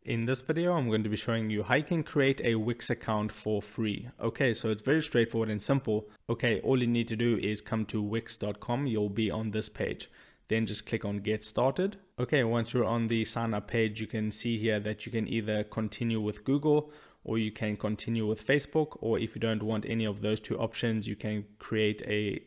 In this video, I'm going to be showing you how you can create a Wix account for free. Okay, so it's very straightforward and simple. Okay, all you need to do is come to wix.com. You'll be on this page. Then just click on get started. Okay, once you're on the sign up page, you can see here that you can either continue with Google or you can continue with Facebook, or if you don't want any of those two options, you can create a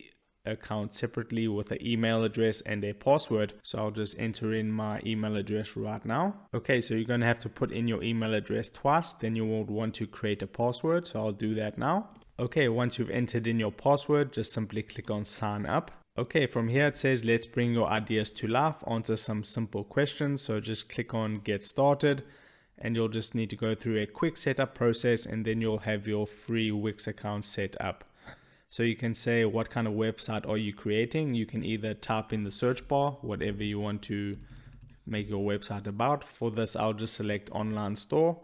account separately with an email address and a password. So I'll just enter in my email address right now. Okay, so you're going to have to put in your email address twice, then you will want to create a password. So I'll do that now. Okay, once you've entered in your password, just simply click on sign up. Okay, from here it says let's bring your ideas to life, answer some simple questions. So just click on get started and you'll just need to go through a quick setup process and then you'll have your free Wix account set up. So you can say what kind of website are you creating. You can either type in the search bar whatever you want to make your website about. For this, I'll just select online store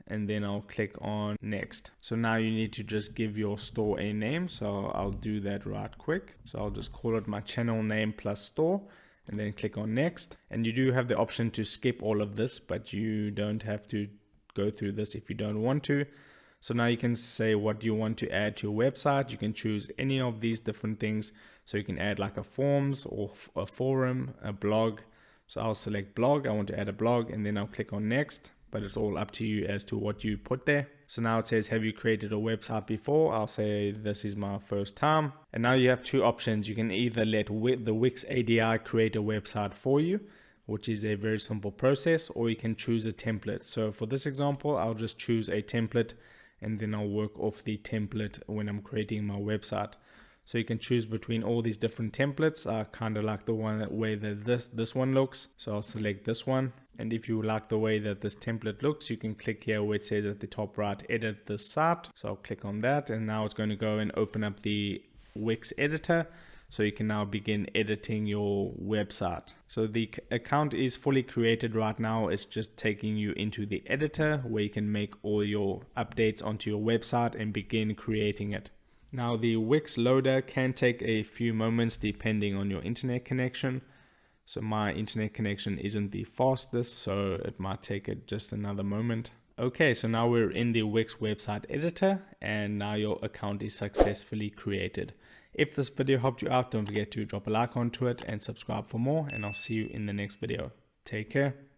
and then I'll click on next. So now you need to just give your store a name. So I'll do that right quick. So I'll just call it my channel name plus store and then click on next. And you do have the option to skip all of this, but you don't have to go through this if you don't want to. So now you can say what you want to add to your website. You can choose any of these different things. So you can add like a forms or a forum, a blog. So I'll select blog. I want to add a blog and then I'll click on next, but it's all up to you as to what you put there. So now it says, have you created a website before? I'll say this is my first time. And now you have two options. You can either let the Wix ADI create a website for you, which is a very simple process, or you can choose a template. So for this example, I'll just choose a template and then I'll work off the template when I'm creating my website. So you can choose between all these different templates. I kind of like the way that this one looks. So I'll select this one. And if you like the way that this template looks, you can click here where it says at the top right, edit this site. So I'll click on that. And now it's going to go and open up the Wix editor. So you can now begin editing your website. So the account is fully created right now. It's just taking you into the editor where you can make all your updates onto your website and begin creating it. Now the Wix loader can take a few moments depending on your internet connection. So my internet connection isn't the fastest, so it might take it just another moment. Okay, so now we're in the Wix website editor and now your account is successfully created. If this video helped you out, don't forget to drop a like onto it and subscribe for more, and I'll see you in the next video. Take care.